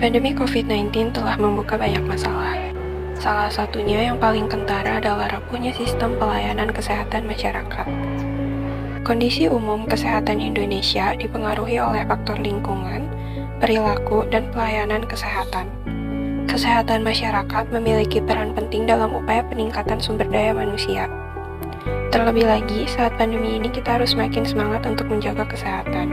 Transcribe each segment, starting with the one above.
Pandemi COVID-19 telah membuka banyak masalah. Salah satunya yang paling kentara adalah rapuhnya sistem pelayanan kesehatan masyarakat. Kondisi umum kesehatan Indonesia dipengaruhi oleh faktor lingkungan, perilaku, dan pelayanan kesehatan. Kesehatan masyarakat memiliki peran penting dalam upaya peningkatan sumber daya manusia. Terlebih lagi, saat pandemi ini kita harus makin semangat untuk menjaga kesehatan.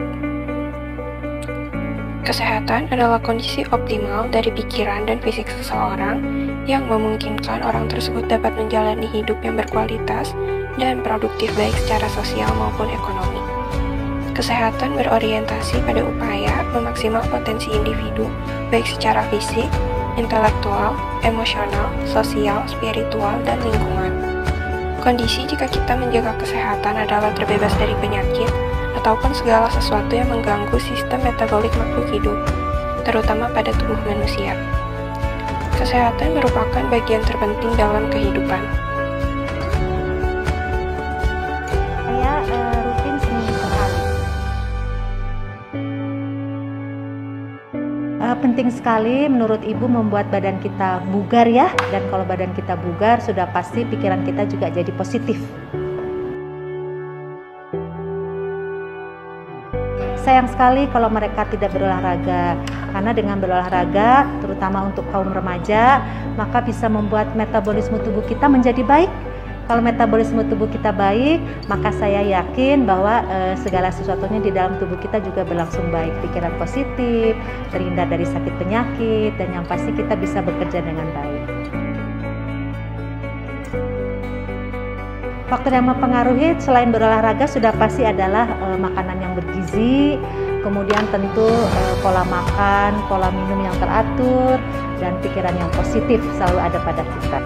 Kesehatan adalah kondisi optimal dari pikiran dan fisik seseorang yang memungkinkan orang tersebut dapat menjalani hidup yang berkualitas dan produktif baik secara sosial maupun ekonomi. Kesehatan berorientasi pada upaya memaksimal potensi individu baik secara fisik, intelektual, emosional, sosial, spiritual, dan lingkungan. Kondisi jika kita menjaga kesehatan adalah terbebas dari penyakit ataupun segala sesuatu yang mengganggu sistem metabolik makhluk hidup, terutama pada tubuh manusia. Kesehatan merupakan bagian terpenting dalam kehidupan. Saya rutin seminggu sekali. Penting sekali menurut Ibu membuat badan kita bugar ya, dan kalau badan kita bugar sudah pasti pikiran kita juga jadi positif. Sayang sekali kalau mereka tidak berolahraga, karena dengan berolahraga, terutama untuk kaum remaja, maka bisa membuat metabolisme tubuh kita menjadi baik. Kalau metabolisme tubuh kita baik, maka saya yakin bahwa segala sesuatunya di dalam tubuh kita juga berlangsung baik. Pikiran positif, terhindar dari sakit penyakit, dan yang pasti kita bisa bekerja dengan baik. Faktor yang mempengaruhi selain berolahraga sudah pasti adalah makanan yang bergizi, kemudian tentu pola makan, pola minum yang teratur, dan pikiran yang positif selalu ada pada kita.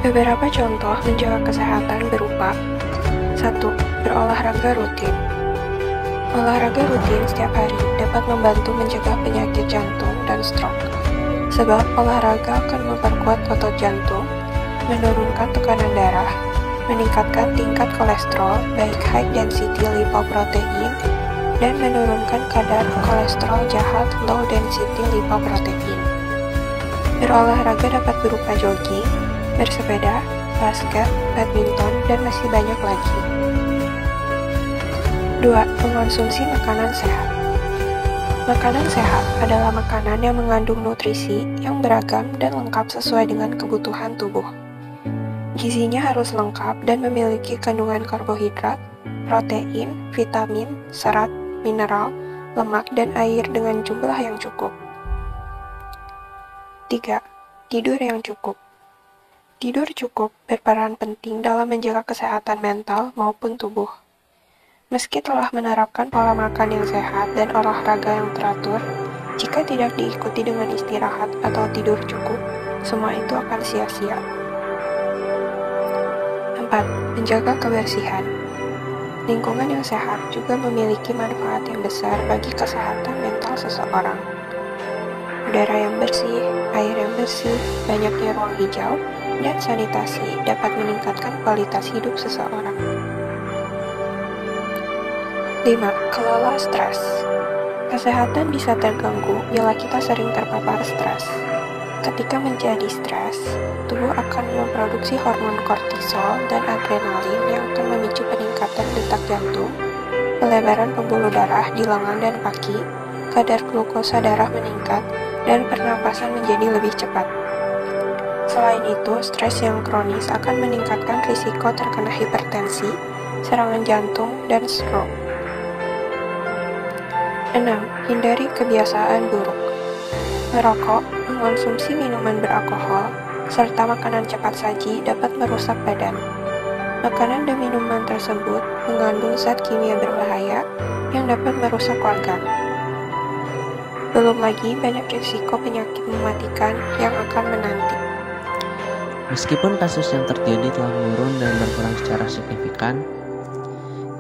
Beberapa contoh menjaga kesehatan berupa 1. Berolahraga rutin. Olahraga rutin setiap hari dapat membantu mencegah penyakit jantung dan stroke, sebab olahraga akan memperkuat otot jantung, menurunkan tekanan darah, meningkatkan tingkat kolesterol baik high density lipoprotein, dan menurunkan kadar kolesterol jahat low density lipoprotein. Berolahraga dapat berupa jogging, bersepeda, basket, badminton, dan masih banyak lagi. 2. Mengonsumsi makanan sehat. Makanan sehat adalah makanan yang mengandung nutrisi yang beragam dan lengkap sesuai dengan kebutuhan tubuh. Gizinya harus lengkap dan memiliki kandungan karbohidrat, protein, vitamin, serat, mineral, lemak, dan air dengan jumlah yang cukup. 3. Tidur yang cukup. Tidur cukup berperan penting dalam menjaga kesehatan mental maupun tubuh. Meski telah menerapkan pola makan yang sehat dan olahraga yang teratur, jika tidak diikuti dengan istirahat atau tidur cukup, semua itu akan sia-sia. 4. Menjaga kebersihan. Lingkungan yang sehat juga memiliki manfaat yang besar bagi kesehatan mental seseorang. Udara yang bersih, air yang bersih, banyaknya ruang hijau, dan sanitasi dapat meningkatkan kualitas hidup seseorang. 5. Kelola stres. Kesehatan bisa terganggu bila kita sering terpapar stres. Ketika menjadi stres, tubuh akan memproduksi hormon kortisol dan adrenalin yang akan memicu peningkatan detak jantung, pelebaran pembuluh darah di lengan dan kaki, kadar glukosa darah meningkat, dan pernapasan menjadi lebih cepat. Selain itu, stres yang kronis akan meningkatkan risiko terkena hipertensi, serangan jantung, dan stroke. 6. Hindari kebiasaan buruk. Merokok, mengonsumsi minuman beralkohol, serta makanan cepat saji dapat merusak badan. Makanan dan minuman tersebut mengandung zat kimia berbahaya yang dapat merusak organ. Belum lagi banyak risiko penyakit mematikan yang akan menanti. Meskipun kasus yang terjadi telah menurun dan berkurang secara signifikan,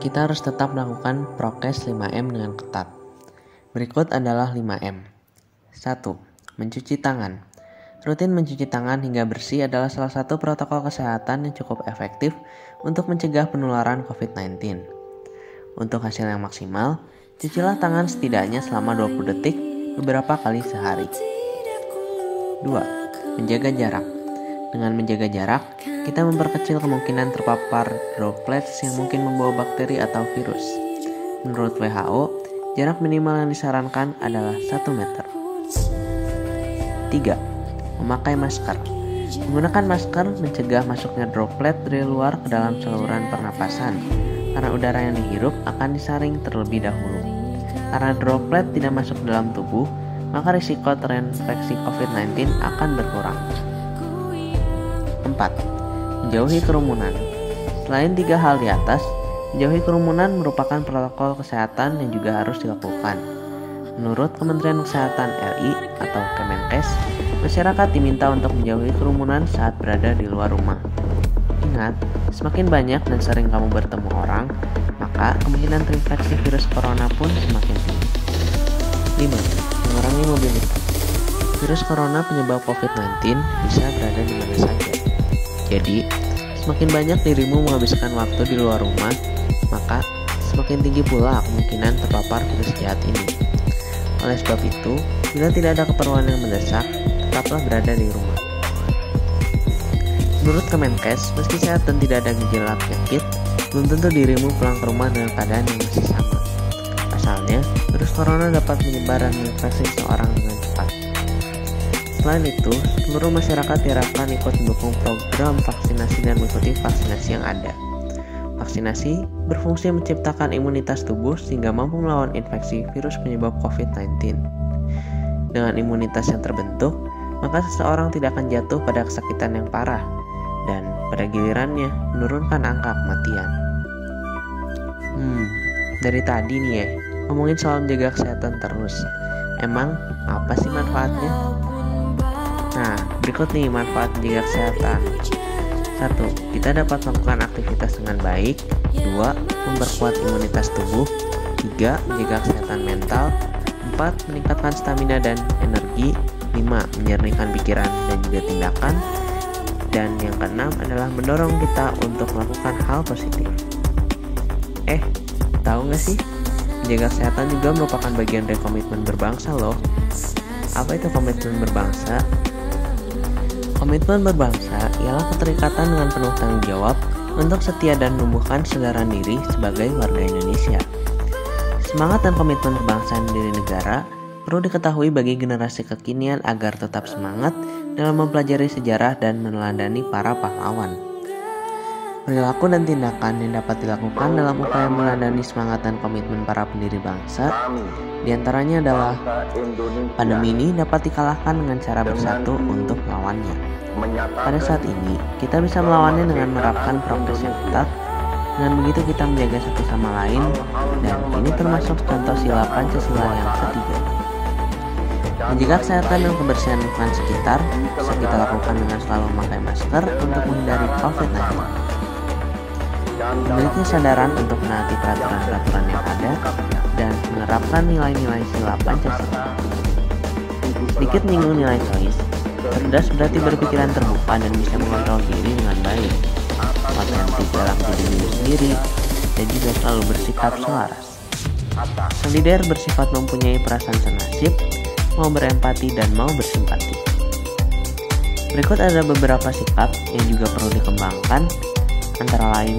kita harus tetap melakukan prokes 5M dengan ketat. Berikut adalah 5M. 1. Mencuci tangan. Rutin mencuci tangan hingga bersih adalah salah satu protokol kesehatan yang cukup efektif untuk mencegah penularan COVID-19. Untuk hasil yang maksimal, Cucilah tangan setidaknya selama 20 detik beberapa kali sehari. 2. Menjaga jarak. Dengan menjaga jarak, kita memperkecil kemungkinan terpapar droplets yang mungkin membawa bakteri atau virus. Menurut WHO, jarak minimal yang disarankan adalah 1 meter. 3. Memakai masker. Menggunakan masker mencegah masuknya droplet dari luar ke dalam saluran pernapasan, karena udara yang dihirup akan disaring terlebih dahulu. Karena droplet tidak masuk dalam tubuh, maka risiko terinfeksi COVID-19 akan berkurang. 4. Menjauhi kerumunan. Selain 3 hal di atas, menjauhi kerumunan merupakan protokol kesehatan yang juga harus dilakukan. Menurut Kementerian Kesehatan RI atau Kemenkes, masyarakat diminta untuk menjauhi kerumunan saat berada di luar rumah. Ingat, semakin banyak dan sering kamu bertemu orang, maka kemungkinan terinfeksi virus corona pun semakin tinggi. 5. Mengurangi mobilitas. Virus corona penyebab COVID-19 bisa berada di mana saja. Jadi, semakin banyak dirimu menghabiskan waktu di luar rumah, maka semakin tinggi pula kemungkinan terpapar virus jahat ini. Oleh sebab itu, bila tidak ada keperluan yang mendesak, tetaplah berada di rumah. Menurut Kemenkes, meski sehat dan tidak ada gejala penyakit, belum tentu dirimu pulang ke rumah dengan keadaan yang masih sama. Pasalnya, virus corona dapat menyebar dan menginfeksi seseorang dengan cepat. Selain itu, seluruh masyarakat diharapkan ikut mendukung program vaksinasi dan mengikuti vaksinasi yang ada. Vaksinasi berfungsi menciptakan imunitas tubuh sehingga mampu melawan infeksi virus penyebab COVID-19. Dengan imunitas yang terbentuk, maka seseorang tidak akan jatuh pada kesakitan yang parah dan pada gilirannya menurunkan angka kematian. Dari tadi nih ya, ngomongin soal menjaga kesehatan terus. Emang apa sih manfaatnya? Nah, berikut nih manfaat menjaga kesehatan. 1. Kita dapat melakukan aktivitas dengan baik. 2. Memperkuat imunitas tubuh. 3. Menjaga kesehatan mental. 4. Meningkatkan stamina dan energi. 5. Menyernihkan pikiran dan juga tindakan. Dan yang keenam adalah mendorong kita untuk melakukan hal positif. Tahu gak sih? Menjaga kesehatan juga merupakan bagian dari komitmen berbangsa loh. Apa itu komitmen berbangsa? Komitmen berbangsa ialah keterikatan dengan penuh tanggung jawab untuk setia dan menumbuhkan kesadaran diri sebagai warga Indonesia. Semangat dan komitmen kebangsaan diri negara perlu diketahui bagi generasi kekinian agar tetap semangat dalam mempelajari sejarah dan meneladani para pahlawan. Perilaku dan tindakan yang dapat dilakukan dalam upaya meneladani semangat dan komitmen para pendiri bangsa, diantaranya adalah pandemi ini dapat dikalahkan dengan cara bersatu untuk melawannya. Pada saat ini, kita bisa melawannya dengan menerapkan prokes yang ketat. Dengan begitu kita menjaga satu sama lain, dan ini termasuk contoh sila Pancasila yang ketiga. Menjaga kesehatan dan kebersihan lingkungan sekitar bisa kita lakukan dengan selalu memakai masker untuk menghindari COVID-19. Memiliki kesadaran untuk menaati peraturan-peraturan yang ada dan menerapkan nilai-nilai sila Pancasila. Sedikit menyinggung nilai choice, cerdas berarti berpikiran terbuka dan bisa mengontrol diri dengan baik, otentik dalam diri sendiri, dan juga selalu bersikap selaras. Solider bersifat mempunyai perasaan senasib, mau berempati dan mau bersimpati. Berikut ada beberapa sikap yang juga perlu dikembangkan, antara lain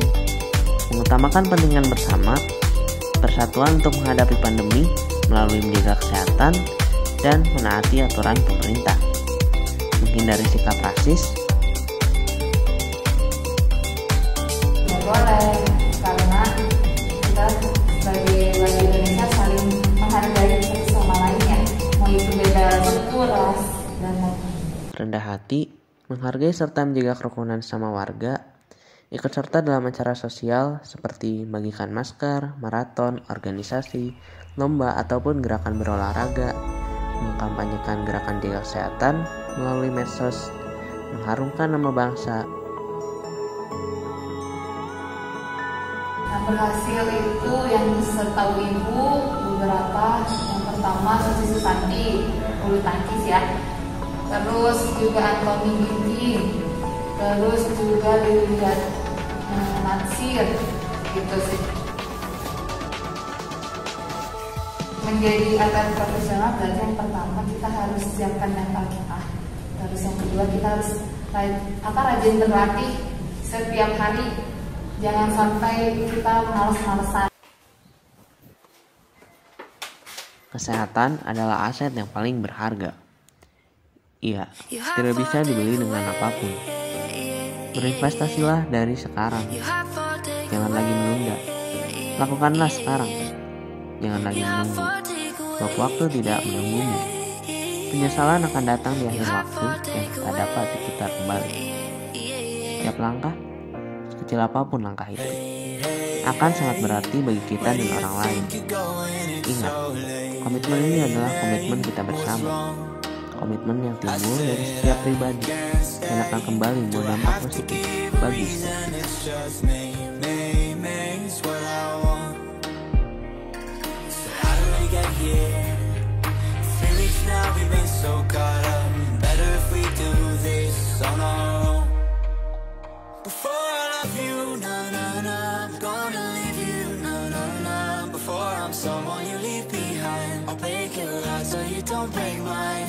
mengutamakan pentingan bersama, persatuan untuk menghadapi pandemi melalui menjaga kesehatan, dan menaati aturan pemerintah. Menghindari sikap rasis. Boleh, karena kita sebagai warga Indonesia saling menghargai satu sama lainnya, mau itu beda suku, ras, dan rendah hati, menghargai serta menjaga kerukunan sama warga. Ikut serta dalam acara sosial seperti bagikan masker, maraton, organisasi, lomba, ataupun gerakan berolahraga. Mengkampanyekan gerakan jaga kesehatan melalui medsos, mengharumkan nama bangsa. Yang berhasil itu yang setahu ibu beberapa, yang pertama Susi Susanti, bulu tangkis ya, terus juga Anthony Ginting, terus juga Lilian Natsir, gitu sih. menjadi atlet profesional berarti yang pertama kita harus siapkan mental kita. Terus yang kedua kita harus rajin berlatih setiap hari. Jangan sampai kita malas-malasan. Kesehatan adalah aset yang paling berharga. Iya, tidak bisa dibeli dengan apapun. Berinvestasilah dari sekarang. Jangan lagi menunda. Lakukanlah sekarang. Jangan lagi menunggu. Sebab waktu tidak menunggumu. Penyesalan akan datang di akhir waktu yang tak dapat diputar kembali. Setiap langkah, sekecil apapun langkah itu, akan sangat berarti bagi kita dan orang lain. Ingat, komitmen ini adalah komitmen kita bersama. Komitmen yang timbul dari setiap pribadi dan akan kembali membawa dampak positif bagi setiap kita. Someone you leave behind, I'll break your heart so you don't break mine.